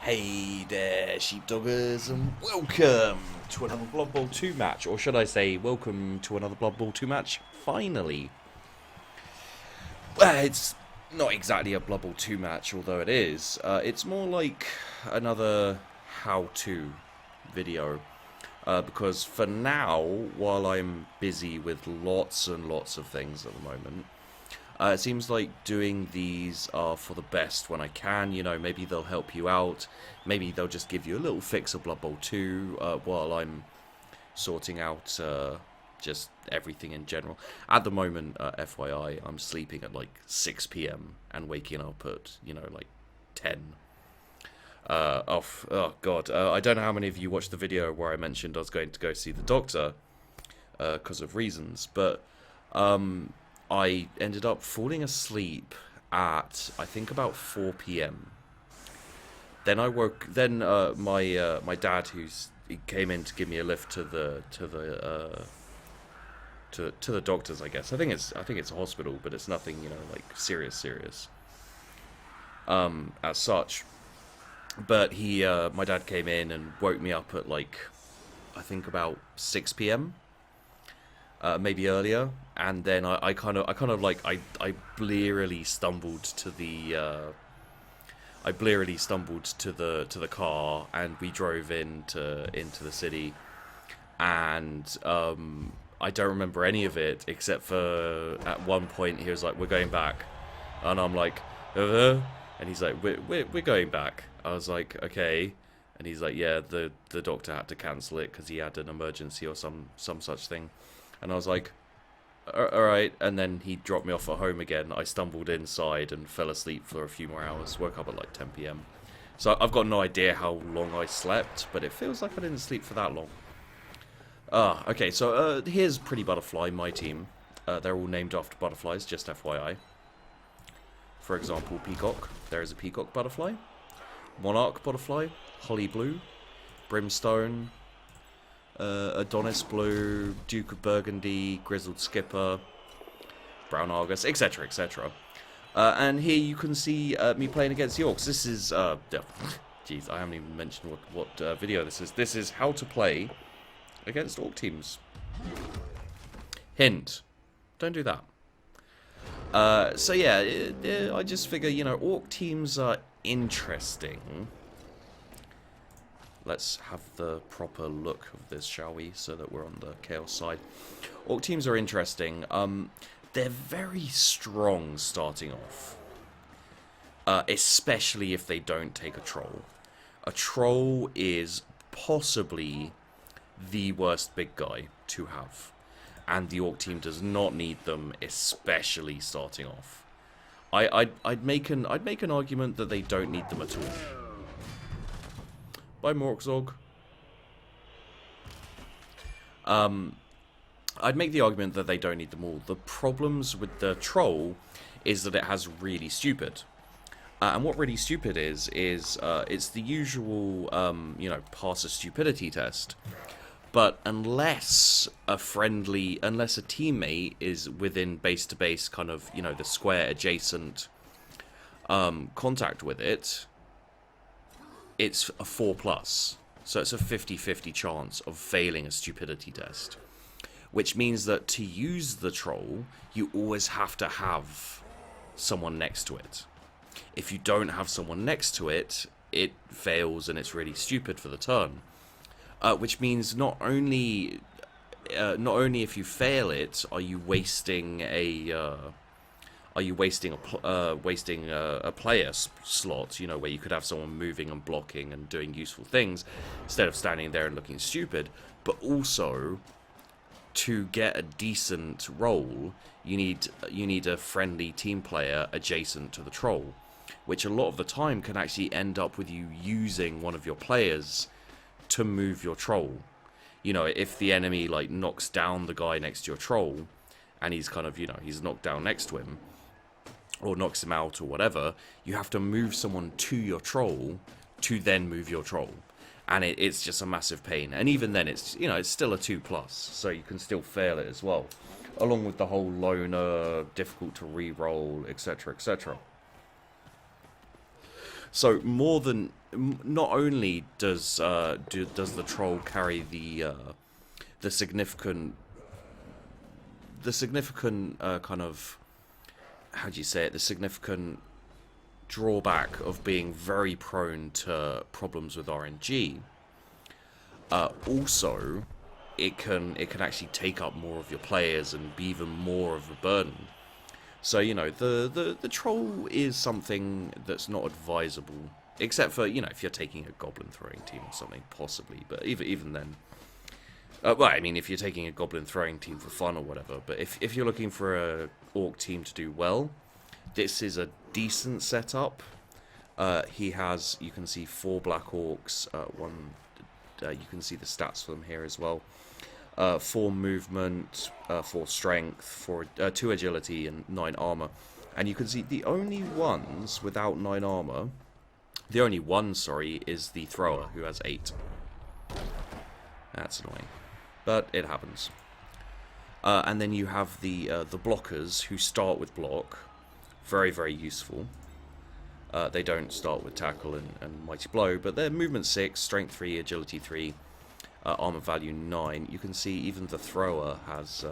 Hey there, sheepdoggers, and welcome to another Blood Bowl 2 match, or should I say, welcome to another Blood Bowl 2 match, finally. It's not exactly a Blood Bowl 2 match, although it is. It's more like another how-to video, because for now, while I'm busy with lots and lots of things at the moment, it seems like doing these are for the best when I can. You know, maybe they'll help you out. Maybe they'll just give you a little fix of Blood Bowl 2 while I'm sorting out just everything in general. At the moment, FYI, I'm sleeping at like 6 p.m. and waking up at, like 10. Oh God. I don't know how many of you watched the video where I mentioned I was going to go see the doctor because of reasons, but I ended up falling asleep at, I think, about 4 p.m. Then I woke. Then my dad, he came in to give me a lift to the doctors. I guess I think it's a hospital, but it's nothing like serious. As such. But my dad came in and woke me up at like, I think about 6 p.m. Maybe earlier, and then I blearily stumbled to the car, and we drove into the city, and I don't remember any of it except for at one point he was like, "We're going back," and I'm like, and he's like, "We're going back." I was like, "Okay." And he's like, "Yeah, the doctor had to cancel it because he had an emergency or some such thing." And I was like, alright, and then he dropped me off at home again. I stumbled inside and fell asleep for a few more hours, woke up at like 10 p.m. So I've got no idea how long I slept, but it feels like I didn't sleep for that long. Okay, so here's Pretty Butterfly, my team. They're all named after butterflies, just FYI. For example, Peacock. There is a Peacock butterfly. Monarch butterfly. Holly Blue. Brimstone. Adonis Blue, Duke of Burgandy, Grizzled Skipper, Brown Argus, etc., etc. And here you can see me playing against the Orcs. This is, jeez, I haven't even mentioned what video this is. This is how to play against Orc teams. Hint, don't do that. So yeah, I just figure, Orc teams are interesting. Let's have the proper look of this, shall we? So that we're on the Chaos side. Orc teams are interesting. They're very strong starting off. Especially if they don't take a troll. A troll is possibly the worst big guy to have. And the Orc team does not need them, especially starting off. I'd make an argument that they don't need them at all. By Morkzog. I'd make the argument that they don't need them all. The problems with the troll is that it has really stupid. And what really stupid is it's the usual, pass a stupidity test. But unless a teammate is within base-to-base kind of, the square adjacent contact with it, it's a 4+. So it's a 50-50 chance of failing a stupidity test. Which means that to use the troll, you always have to have someone next to it. If you don't have someone next to it, it fails and it's really stupid for the turn. Which means not only if you fail it, are you wasting a player slot, where you could have someone moving and blocking and doing useful things instead of standing there and looking stupid, but also to get a decent roll, you need a friendly team player adjacent to the troll, which a lot of the time can actually end up with you using one of your players to move your troll. If the enemy knocks down the guy next to your troll, and he's kind of he's knocked down next to him, or knocks him out or whatever, you have to move someone to your troll to then move your troll. And it's just a massive pain. And even then, it's it's still a 2+, so you can still fail it as well. Along with the whole loner, difficult to re-roll, etc., etc. So not only does does the troll carry the significant kind of, how do you say it, the significant drawback of being very prone to problems with RNG. Also, it can actually take up more of your players and be even more of a burden. So, you know, the troll is something that's not advisable, except for, you know, if you're taking a goblin throwing team or something, possibly. But even then, well, I mean, if you're taking a goblin throwing team for fun or whatever. But if you're looking for a orc team to do well, this is a decent setup. He has, you can see 4 black orcs, you can see the stats for them here as well. 4 movement, 4 strength, 2 agility, and 9 armor. And you can see the only ones without 9 armor, the only one, sorry, is the thrower, who has 8. That's annoying, but it happens. And then you have the blockers, who start with block. Very, very useful. They don't start with tackle and mighty blow, but they're movement 6, strength 3, agility 3, armor value 9. You can see even the thrower has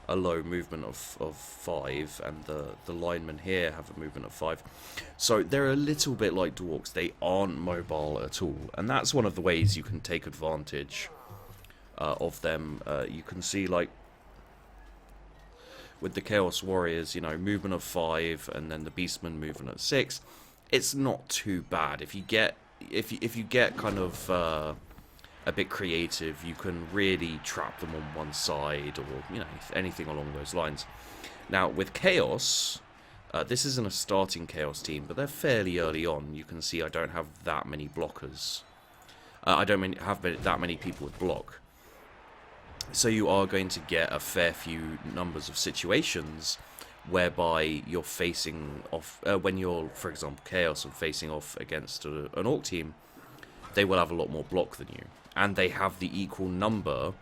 a low movement of 5, and the linemen here have a movement of 5. So they're a little bit like dwarves. They aren't mobile at all, and that's one of the ways you can take advantage of them. You can see, like, with the Chaos Warriors, you know, movement of 5, and then the Beastmen movement at 6. It's not too bad. If you get kind of a bit creative, you can really trap them on one side, or, you know, anything along those lines. Now with Chaos, this isn't a starting Chaos team, but they're fairly early on. You can see I don't have that many blockers. I don't have that many people with block. So you are going to get a fair few numbers of situations whereby you're facing off, when you're, for example, Chaos and facing off against an Orc team, they will have a lot more block than you. And they have the equal number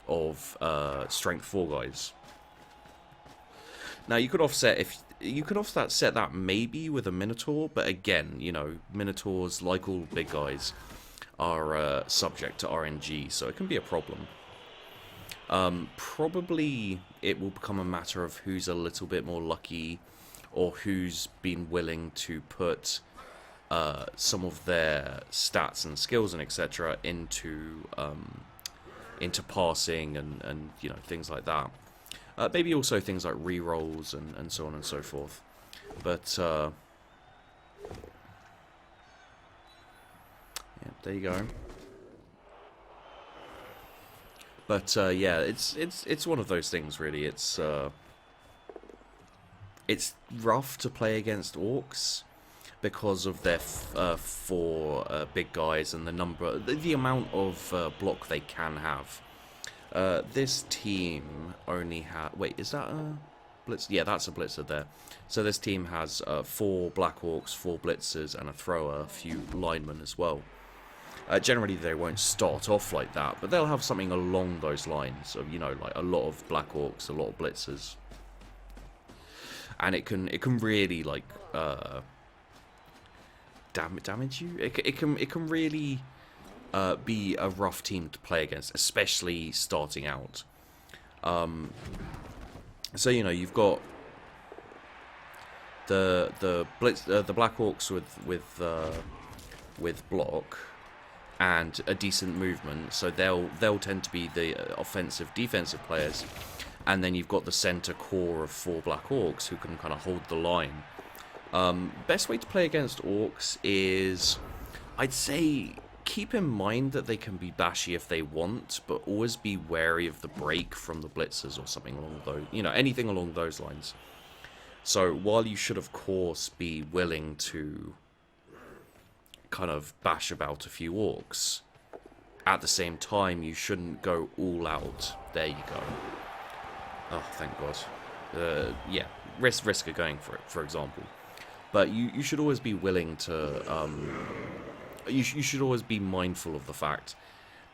of Strength 4 guys. Now you could offset that maybe with a Minotaur, but again, you know, Minotaurs, like all big guys, are subject to RNG, so it can be a problem. Probably it will become a matter of who's a little bit more lucky, or who's been willing to put some of their stats and skills and etc. into passing and you know, things like that. Maybe also things like rerolls and so on and so forth. But yeah, there you go. But yeah, it's one of those things, really. It's rough to play against orcs because of their 4 big guys and the amount of block they can have. This team only has... Wait, is that a blitz? Yeah, that's a blitzer there. So this team has 4 black orcs, 4 blitzers, and a thrower, a few linemen as well. Generally, they won't start off like that, but they'll have something along those lines of, you know, like a lot of black orcs, a lot of blitzers, and it can really, like, damage you. It can really be a rough team to play against, especially starting out. So, you know, you've got the black orcs with block and a decent movement, so they'll tend to be the offensive defensive players, and then you've got the center core of 4 black orcs who can kind of hold the line. Best way to play against orcs is, I'd say, keep in mind that they can be bashy if they want, but always be wary of the break from the blitzers or something along those, you know, anything along those lines. So while you should of course be willing to kind of bash about a few orcs, at the same time you shouldn't go all out. There you go. Oh, thank God. Yeah, risk of going for it, for example. But you should always be willing to you should always be mindful of the fact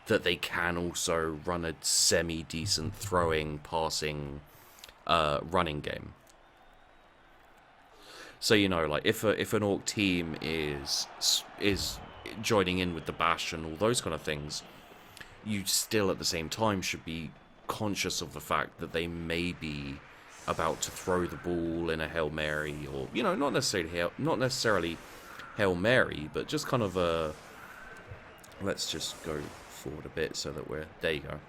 that they can also run a semi-decent throwing, passing, running game. So, you know, like if an orc team is joining in with the bash and all those kind of things, you still at the same time should be conscious of the fact that they may be about to throw the ball in a Hail Mary, or, you know, not necessarily Hail Mary, but just kind of a... Let's just go forward a bit so that we're... There you go.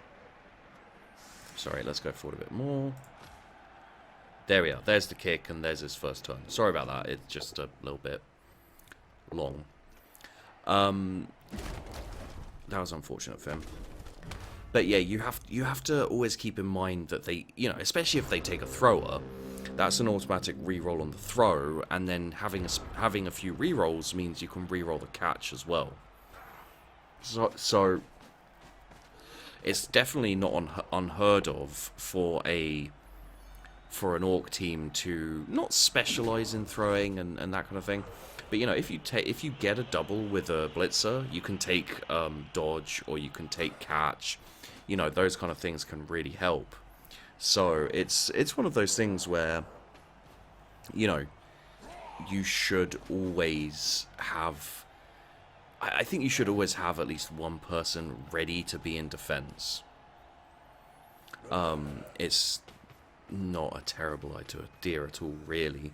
Sorry, let's go forward a bit more. There we are. There's the kick, and there's his first turn. Sorry about that. It's just a little bit long. That was unfortunate for him. But yeah, you have to always keep in mind that they, you know, especially if they take a thrower, that's an automatic reroll on the throw, and then having a few rerolls means you can reroll the catch as well. So it's definitely not unheard of for an orc team to not specialize in throwing and that kind of thing. But, you know, if you get a double with a blitzer, you can take dodge, or you can take catch. You know, those kind of things can really help. So it's one of those things where, you know, you should always have... I think you should always have at least one person ready to be in defense. It's not a terrible idea at all, really.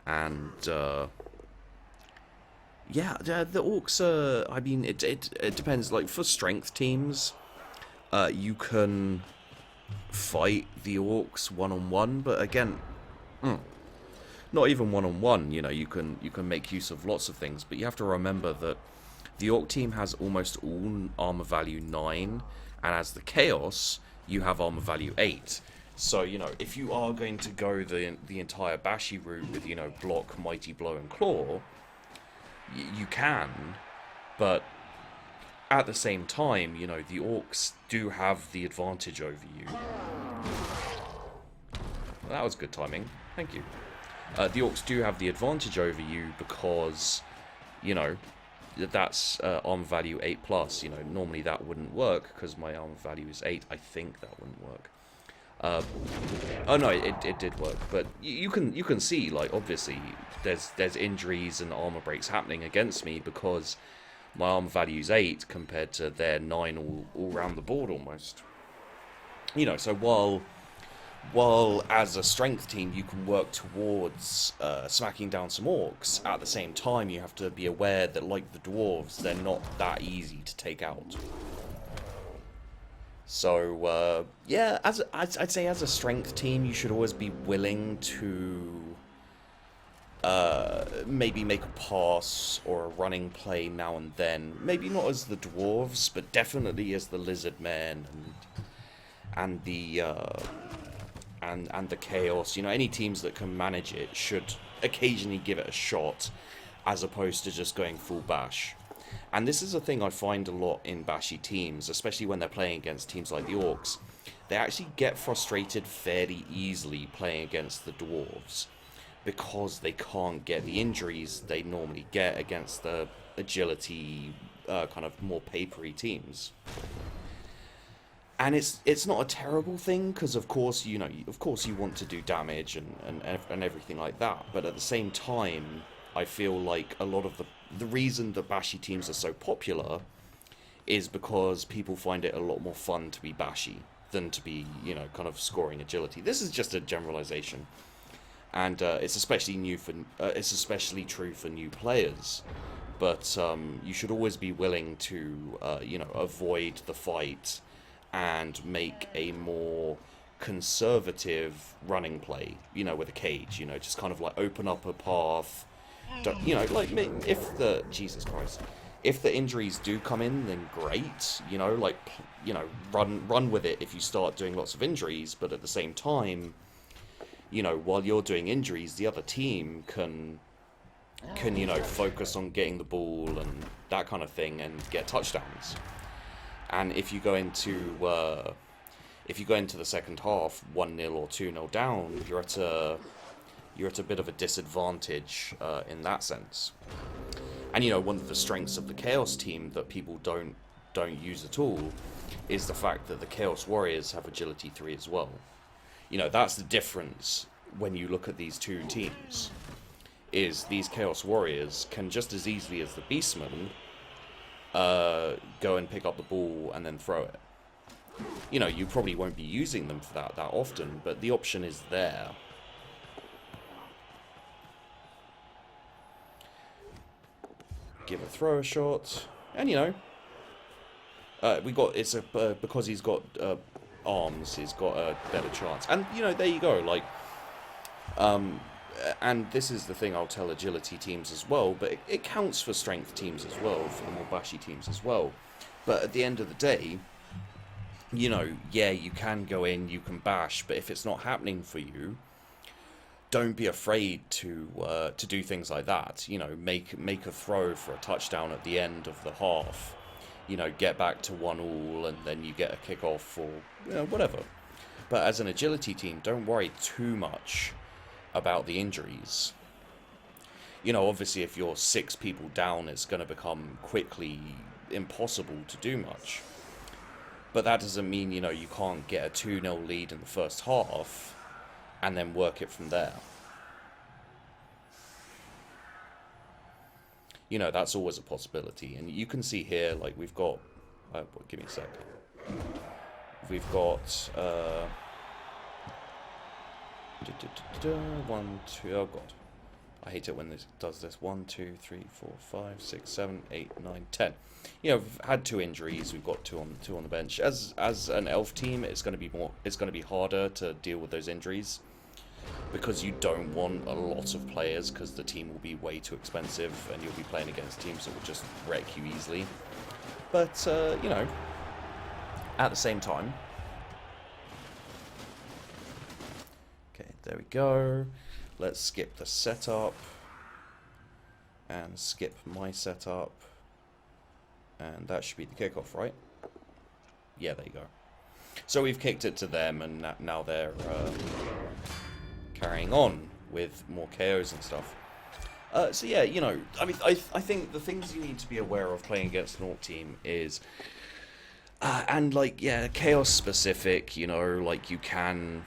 And yeah, the orcs are... I mean, it depends. Like, for strength teams, you can fight the orcs one-on-one, but again, not even one-on-one. You know, you can make use of lots of things, but you have to remember that the orc team has almost all armor value 9, and as the chaos, you have armor value 8. So, you know, if you are going to go the entire bashy route with, you know, block, mighty blow, and claw, you can, but at the same time, you know, the orcs do have the advantage over you. Well, that was good timing. Thank you. The orcs do have the advantage over you because, you know, that's armor value 8+. You know, normally that wouldn't work because my armor value is 8. I think that wouldn't work. Oh no, it did work, but you can see, like, obviously there's injuries and armor breaks happening against me because my armor value is 8 compared to their 9 all around the board almost. You know, so while as a strength team you can work towards smacking down some orcs, at the same time you have to be aware that, like the dwarves, they're not that easy to take out. So, yeah, I'd say as a strength team, you should always be willing to maybe make a pass or a running play now and then. Maybe not as the dwarves, but definitely as the lizard men and the chaos. You know, any teams that can manage it should occasionally give it a shot, as opposed to just going full bash. And this is a thing I find a lot in bashy teams, especially when they're playing against teams like the orcs. They actually get frustrated fairly easily playing against the dwarves because they can't get the injuries they normally get against the agility, kind of more papery teams. And it's not a terrible thing because, of course, you know, you want to do damage and everything like that. But at the same time, I feel like a lot of the reason that bashy teams are so popular is because people find it a lot more fun to be bashy than to be, you know, kind of scoring agility. This is just a generalization, and it's especially true for new players. But you should always be willing to, you know, avoid the fight and make a more conservative running play, you know, with a cage. You know, just kind of like open up a path. You know, like, if the... Jesus Christ. If the injuries do come in, then great. You know, like, you know, run with it if you start doing lots of injuries. But at the same time, you know, while you're doing injuries, the other team can you know, focus on getting the ball and that kind of thing and get touchdowns. And if you go into the second half 1-0 or 2-0 down, you're at a bit of a disadvantage in that sense. And, you know, one of the strengths of the Chaos team that people don't use at all is the fact that the Chaos Warriors have Agility 3 as well. You know, that's the difference when you look at these two teams. is these Chaos Warriors can just as easily as the Beastmen go and pick up the ball and then throw it. You know, you probably won't be using them for that often, but the option is there. Give a throw a shot, and you know, because he's got arms, he's got a better chance. And you know, there you go. Like, and this is the thing I'll tell agility teams as well, but it counts for strength teams as well, for the more bashy teams as well. But at the end of the day, you know, yeah, you can go in, you can bash, but if it's not happening for you, don't be afraid to do things like that. You know, make a throw for a touchdown at the end of the half. You know, get back to 1-1, and then you get a kickoff or you know, whatever. But as an agility team, don't worry too much about the injuries. You know, obviously, if you're 6 people down, it's going to become quickly impossible to do much. But that doesn't mean, you know, you can't get a 2-0 lead in the first half and then work it from there. You know, that's always a possibility. And you can see here, like, we've got... give me a sec. We've got... 1, 2... Oh, God. I hate it when this does this. 1, 2, 3, 4, 5, 6, 7, 8, 9, 10. You know, we've had 2 injuries. We've got two on the bench. As an elf team, it's going to be harder to deal with those injuries because you don't want a lot of players because the team will be way too expensive and you'll be playing against teams that will just wreck you easily. But you know, at the same time, okay, there we go. Let's skip the setup and skip my setup. And that should be the kickoff, right? Yeah, there you go. So we've kicked it to them, and now they're carrying on with more KOs and stuff. So yeah, you know, I mean, I think the things you need to be aware of playing against an orc team is, and like, yeah, chaos specific, you know, like you can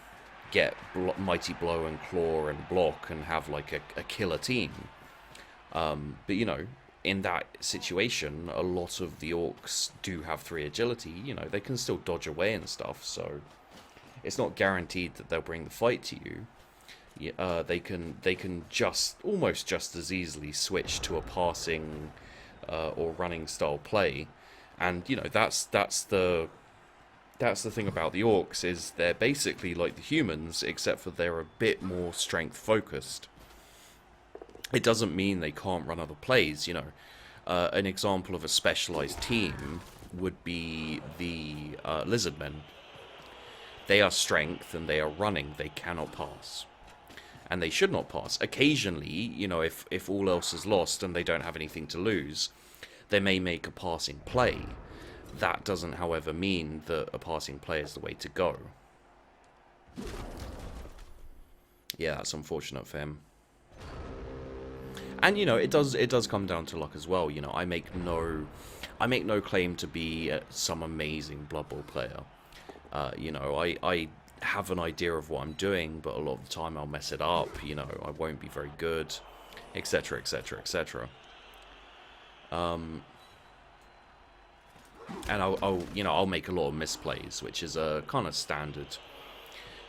get Mighty Blow and Claw and Block and have like a killer team. But you know, in that situation, a lot of the orcs do have 3 agility. You know, they can still dodge away and stuff, so it's not guaranteed that they'll bring the fight to you. They can almost just as easily switch to a passing or running style play, and you know that's the thing about the orcs, is they're basically like the humans, except for they're a bit more strength focused. It doesn't mean they can't run other plays, you know. An example of a specialized team would be the Lizardmen. They are strength and they are running. They cannot pass. And they should not pass. Occasionally, you know, if all else is lost and they don't have anything to lose, they may make a passing play. That doesn't, however, mean that a passing play is the way to go. Yeah, that's unfortunate for him. And you know, it does come down to luck as well. You know, I make no claim to be some amazing Blood Bowl player. You know, I have an idea of what I'm doing, but a lot of the time I'll mess it up. You know, I won't be very good, etc., etc., etc. And I'll make a lot of misplays, which is a kind of standard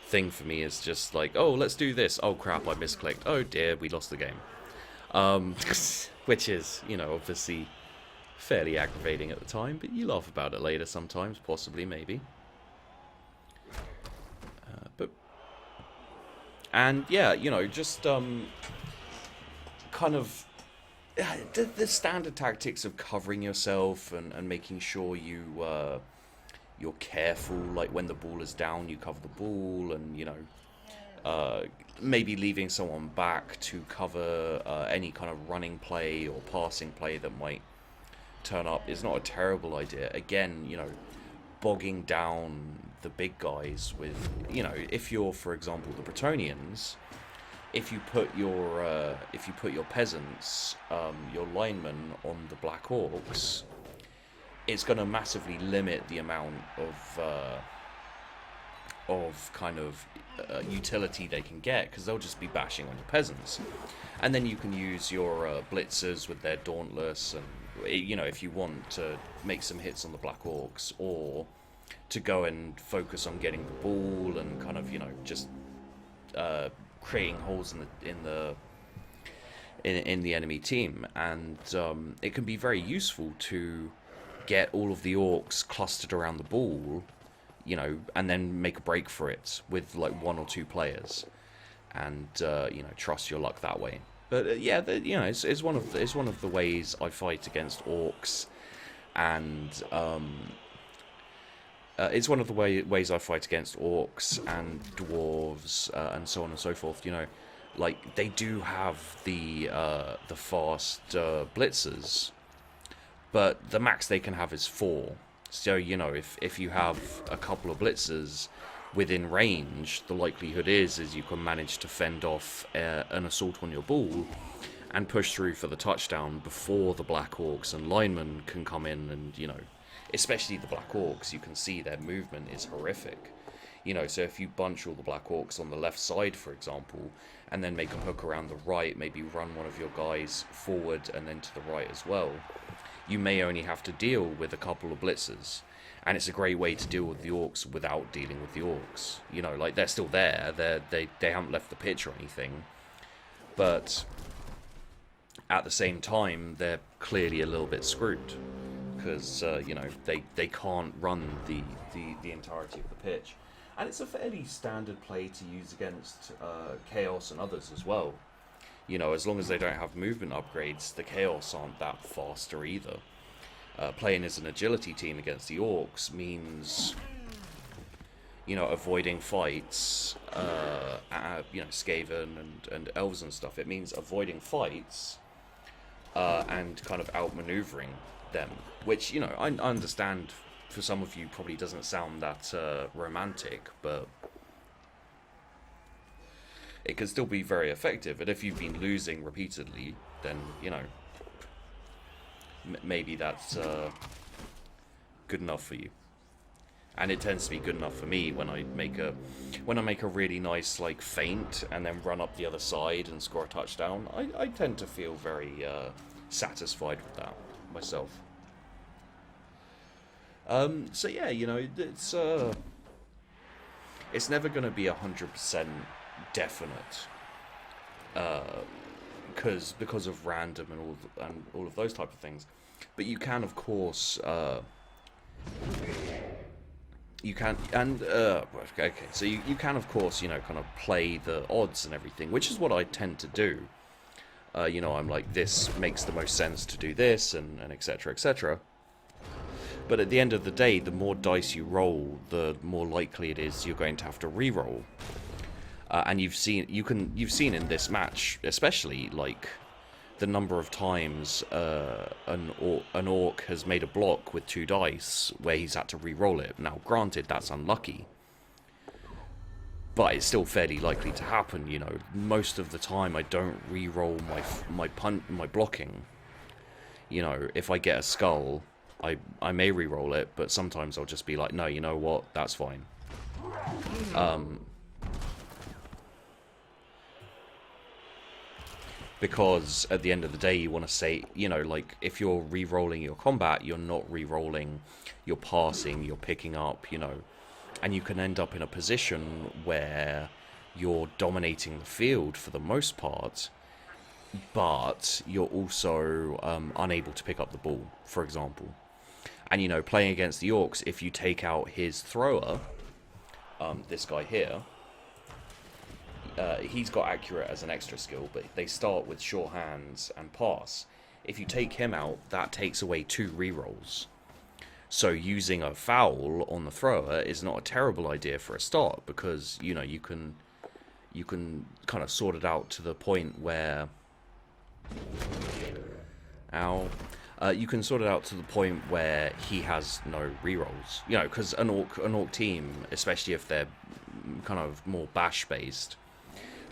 thing for me. Is just like, oh, let's do this. Oh crap, I misclicked. Oh dear, we lost the game. Which is, you know, obviously fairly aggravating at the time, but you laugh about it later sometimes, possibly, maybe. And yeah, you know, just kind of the standard tactics of covering yourself and making sure you're careful. Like when the ball is down, you cover the ball, and you know, maybe leaving someone back to cover any kind of running play or passing play that might turn up is not a terrible idea. Again, you know, bogging down the big guys with, you know, if you're, for example, the Bretonians, if you put your peasants, your linemen on the Black Orcs, it's going to massively limit the amount of kind of utility they can get, because they'll just be bashing on your peasants. And then you can use your blitzers with their dauntless, and you know, if you want to make some hits on the Black Orcs, or to go and focus on getting the ball and kind of, you know, just creating holes in the enemy team. And it can be very useful to get all of the orcs clustered around the ball, you know, and then make a break for it with like 1 or 2 players, and you know, trust your luck that way. But yeah, you know, it's one of the ways I fight against orcs, and it's one of the ways I fight against orcs and dwarves, and so on and so forth. You know, like, they do have the fast blitzers, but the max they can have is 4. So, you know, if you have a couple of blitzers within range, the likelihood is you can manage to fend off an assault on your ball and push through for the touchdown before the Black Orcs and linemen can come in. And, you know, especially the Black Orcs, you can see their movement is horrific. You know, so if you bunch all the Black Orcs on the left side, for example, and then make a hook around the right, maybe run one of your guys forward and then to the right as well, you may only have to deal with a couple of blitzers. And it's a great way to deal with the orcs without dealing with the orcs. You know, like, they're still there. They haven't left the pitch or anything. But at the same time, they're clearly a little bit screwed. Because, you know, they can't run the entirety of the pitch. And it's a fairly standard play to use against Chaos and others as well. You know, as long as they don't have movement upgrades, the Chaos aren't that faster either. Playing as an agility team against the orcs means, you know, avoiding fights, you know, Skaven and elves and stuff. It means avoiding fights and kind of outmaneuvering them, which, you know, I understand for some of you probably doesn't sound that romantic, but it can still be very effective. And if you've been losing repeatedly, then, you know, maybe that's good enough for you. And it tends to be good enough for me when I make a really nice, like, feint and then run up the other side and score a touchdown. I tend to feel very satisfied with that myself. So yeah, you know, it's never going to be 100% definite, because of random and all of those type of things. But you can, of course, you can, of course, you know, kind of play the odds and everything, which is what I tend to do. You know, I'm like, this makes the most sense to do this, and etc, etc. But at the end of the day, the more dice you roll, the more likely it is you're going to have to re-roll. And you've seen in this match, especially, like, the number of times an orc has made a block with 2 dice where he's had to re-roll it. Now, granted, that's unlucky, but it's still fairly likely to happen. You know, most of the time I don't re-roll my blocking. You know, if I get a skull, I may re-roll it, but sometimes I'll just be like, no, you know what, that's fine. Because at the end of the day, you want to say, you know, like, if you're re-rolling your combat, you're not re-rolling your passing, you're picking up, you know, and you can end up in a position where you're dominating the field for the most part, but you're also unable to pick up the ball, for example. And, you know, playing against the orcs, if you take out his thrower, this guy here, he's got accurate as an extra skill, but they start with sure hands and pass. If you take him out, that takes away 2 rerolls. So using a foul on the thrower is not a terrible idea for a start, because, you know, you can kind of sort it out to the point where, you can sort it out to the point where he has no rerolls. You know, because an orc team, especially if they're kind of more bash based,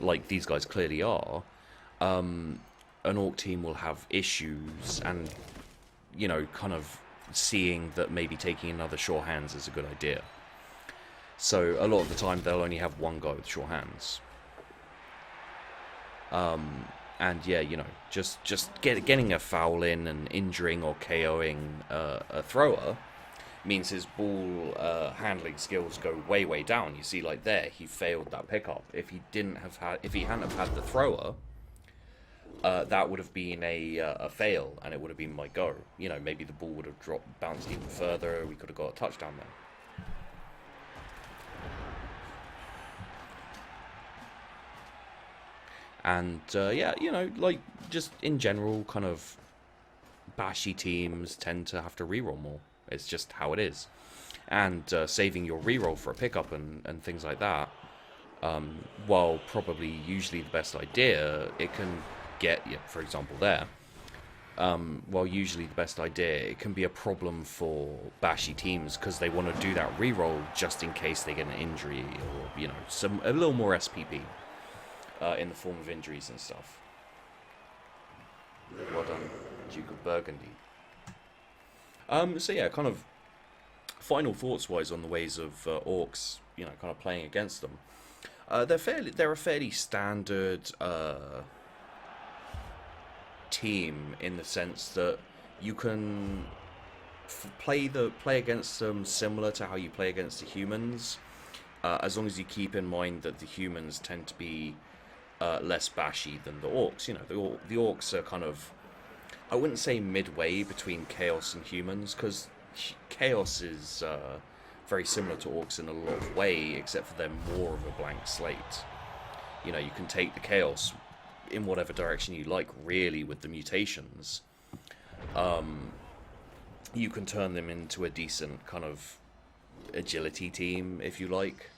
like these guys clearly are, an orc team will have issues, and, you know, kind of seeing that maybe taking another sure hands is a good idea. So a lot of the time they'll only have one guy with short hands. And yeah, you know, just getting a foul in and injuring or KOing a thrower means his ball handling skills go way down. You see, like there, he failed that pickup. If he hadn't have had the thrower, that would have been a fail, and it would have been my go. You know, maybe the ball would have bounced even further. We could have got a touchdown there. And yeah, you know, like just in general, kind of bashy teams tend to have to reroll more. It's just how it is. And saving your reroll for a pickup and things like that, while probably usually the best idea, it can get, yeah, for example there, while usually the best idea, it can be a problem for bashy teams because they want to do that reroll just in case they get an injury or, you know, a little more SPP. In the form of injuries and stuff. Well done, Duke of Burgandy. So yeah, kind of final thoughts wise on the ways of orcs, you know, kind of playing against them. They're a fairly standard team in the sense that you can play against them similar to how you play against the humans, as long as you keep in mind that the humans tend to be less bashy than the orcs. You know, the orcs are kind of, I wouldn't say midway between chaos and humans, because chaos is very similar to orcs in a lot of way, except for they're more of a blank slate. You know, you can take the chaos in whatever direction you like, really, with the mutations. You can turn them into a decent kind of agility team, if you like.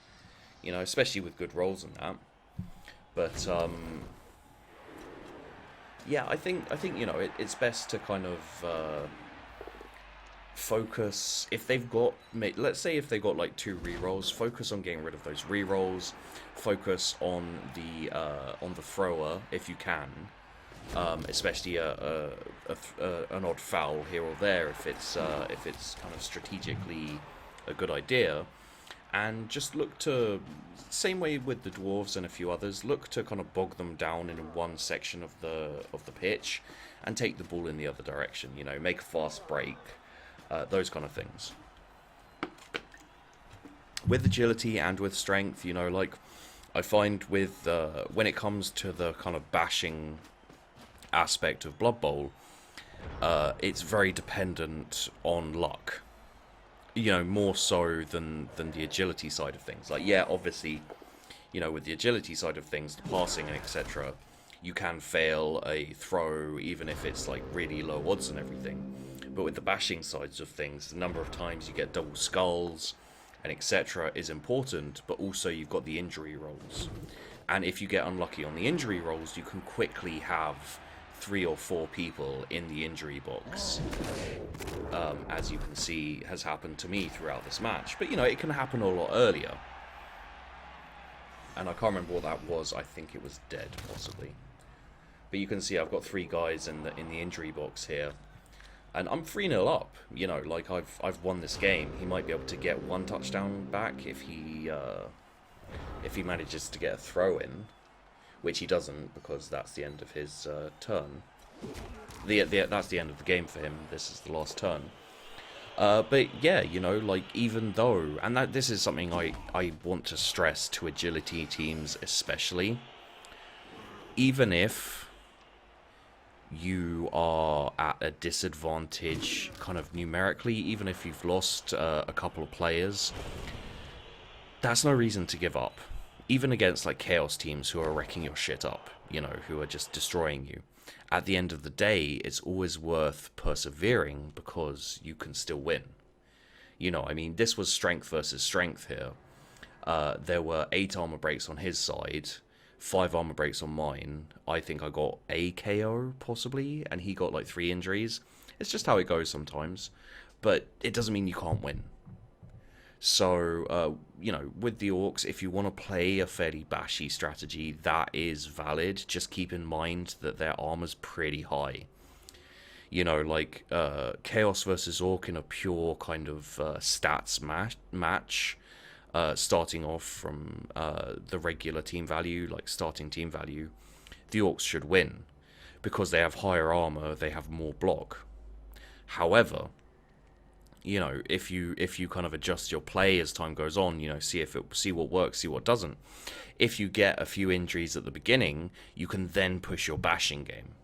You know, especially with good rolls and that. But yeah, I think you know it's best to kind of focus if they've got, let's say if they've got like 2 rerolls, focus on getting rid of those rerolls. Focus on the thrower if you can, especially an odd foul here or there if it's kind of strategically a good idea. And just look to, same way with the dwarves and a few others, look to kind of bog them down in one section of the pitch and take the ball in the other direction, you know, make a fast break, those kind of things. With agility and with strength, you know, like I find with, when it comes to the kind of bashing aspect of Blood Bowl, it's very dependent on luck. You know, more so than the agility side of things. Like, yeah, obviously, you know, with the agility side of things, the passing and etc., you can fail a throw even if it's like really low odds and everything. But with the bashing sides of things, the number of times you get double skulls and etc. is important, but also you've got the injury rolls. And if you get unlucky on the injury rolls, you can quickly have 3 or 4 people in the injury box, as you can see has happened to me throughout this match. But you know, it can happen a lot earlier, and I can't remember what that was. I think it was dead, possibly. But you can see I've got 3 guys in the injury box here, and I'm 3-0 up. You know, like I've won this game. He might be able to get 1 touchdown back if he manages to get a throw in. Which he doesn't, because that's the end of his turn. That's the end of the game for him. This is the last turn. But yeah, you know, like even though, and this is something I want to stress to agility teams especially, even if you are at a disadvantage kind of numerically, even if you've lost a couple of players, that's no reason to give up. Even against like chaos teams who are wrecking your shit up, you know, who are just destroying you. At the end of the day, it's always worth persevering because you can still win. You know, I mean, this was strength versus strength here. There were 8 armor breaks on his side, 5 armor breaks on mine. I think I got a KO, possibly, and he got like 3 injuries. It's just how it goes sometimes. But it doesn't mean you can't win. So, you know, with the orcs, if you want to play a fairly bashy strategy, that is valid. Just keep in mind that their armor's pretty high. You know, like, Chaos versus Orc in a pure kind of stats match, starting off from the regular team value, like starting team value, the orcs should win because they have higher armor, they have more block. However, you know, if you kind of adjust your play as time goes on, you know, see what works, see what doesn't. If you get a few injuries at the beginning, you can then push your bashing game.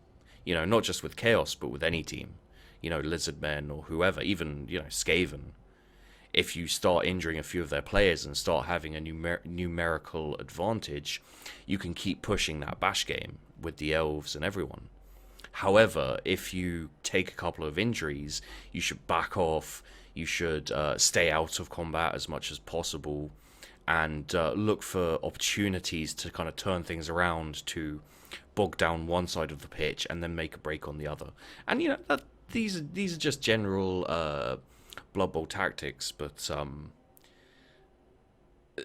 You know, not just with Chaos, but with any team. You know, Lizardmen or whoever, even, you know, Skaven. If you start injuring a few of their players and start having a numerical advantage, you can keep pushing that bash game with the elves and everyone. However, if you take a couple of injuries, you should back off, you should stay out of combat as much as possible, and look for opportunities to kind of turn things around, to bog down one side of the pitch and then make a break on the other. And, you know, these are just general Blood Bowl tactics, but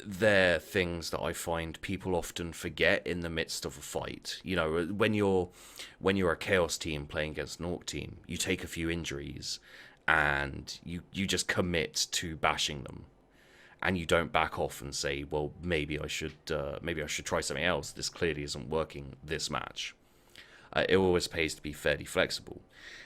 they're things that I find people often forget in the midst of a fight. You know, when you're a Chaos team playing against an Orc team, you take a few injuries and you just commit to bashing them, and you don't back off and say, well, maybe I should try something else. This clearly isn't working this match. It always pays to be fairly flexible,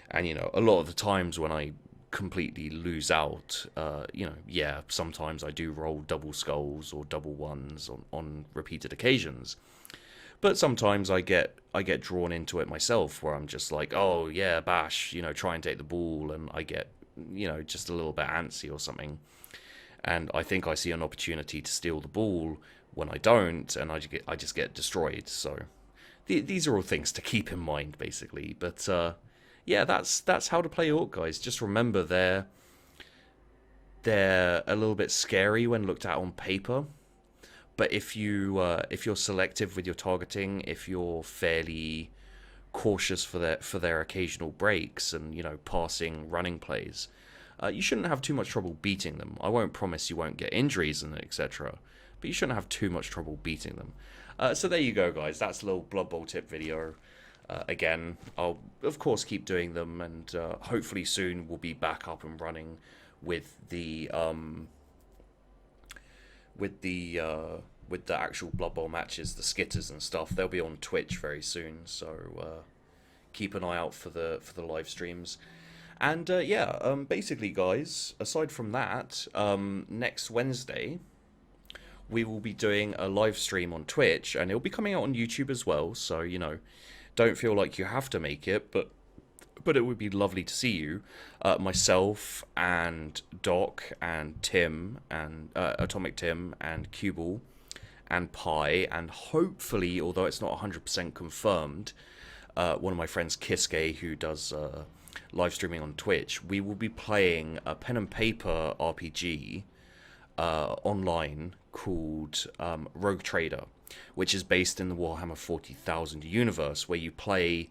and you know, a lot of the times when I completely lose out, you know, yeah, sometimes I do roll double skulls or double ones on repeated occasions, but sometimes I get drawn into it myself, where I'm just like, oh yeah, bash, you know, try and take the ball, and I get, you know, just a little bit antsy or something, and I think I see an opportunity to steal the ball when I don't, and I just get destroyed. So these are all things to keep in mind, basically. But yeah, that's how to play Orc, guys. Just remember they're a little bit scary when looked at on paper, but if you're selective with your targeting, if you're fairly cautious for their occasional breaks and, you know, passing running plays, you shouldn't have too much trouble beating them. I won't promise you won't get injuries and etc., but you shouldn't have too much trouble beating them. So there you go, guys. That's a little Blood Bowl tip video. Again, I'll of course keep doing them, and hopefully soon we'll be back up and running with the actual Blood Bowl matches, the skitters and stuff. They'll be on Twitch very soon, so keep an eye out for the live streams. And yeah, basically, guys, aside from that, next Wednesday we will be doing a live stream on Twitch, and it'll be coming out on YouTube as well. So, you know, don't feel like you have to make it, but it would be lovely to see you. Myself and Doc and Tim and Atomic Tim and Cubal and Pi, and hopefully, although it's not 100% confirmed, one of my friends, Kiske, who does live streaming on Twitch, we will be playing a pen and paper RPG online called Rogue Trader, which is based in the Warhammer 40,000 universe, where you play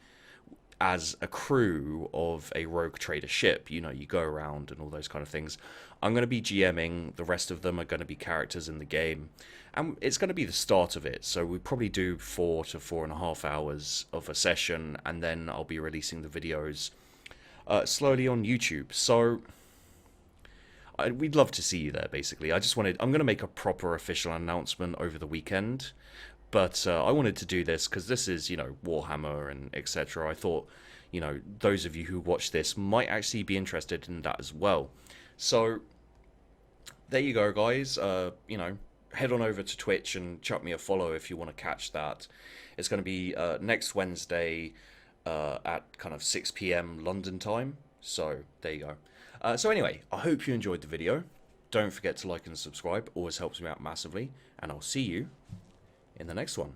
as a crew of a rogue trader ship. You know, you go around and all those kind of things. I'm going to be GMing, the rest of them are going to be characters in the game, and it's going to be the start of it, so we probably do 4 to 4.5 hours of a session, and then I'll be releasing the videos slowly on YouTube. So we'd love to see you there, basically. I'm going to make a proper official announcement over the weekend, but I wanted to do this because this is, you know, Warhammer and etc. I thought, you know, those of you who watch this might actually be interested in that as well. So there you go, guys. You know, head on over to Twitch and chuck me a follow if you want to catch that. It's going to be next Wednesday at kind of 6 p.m. London time. So there you go. So anyway, I hope you enjoyed the video. Don't forget to like and subscribe. Always helps me out massively. And I'll see you in the next one.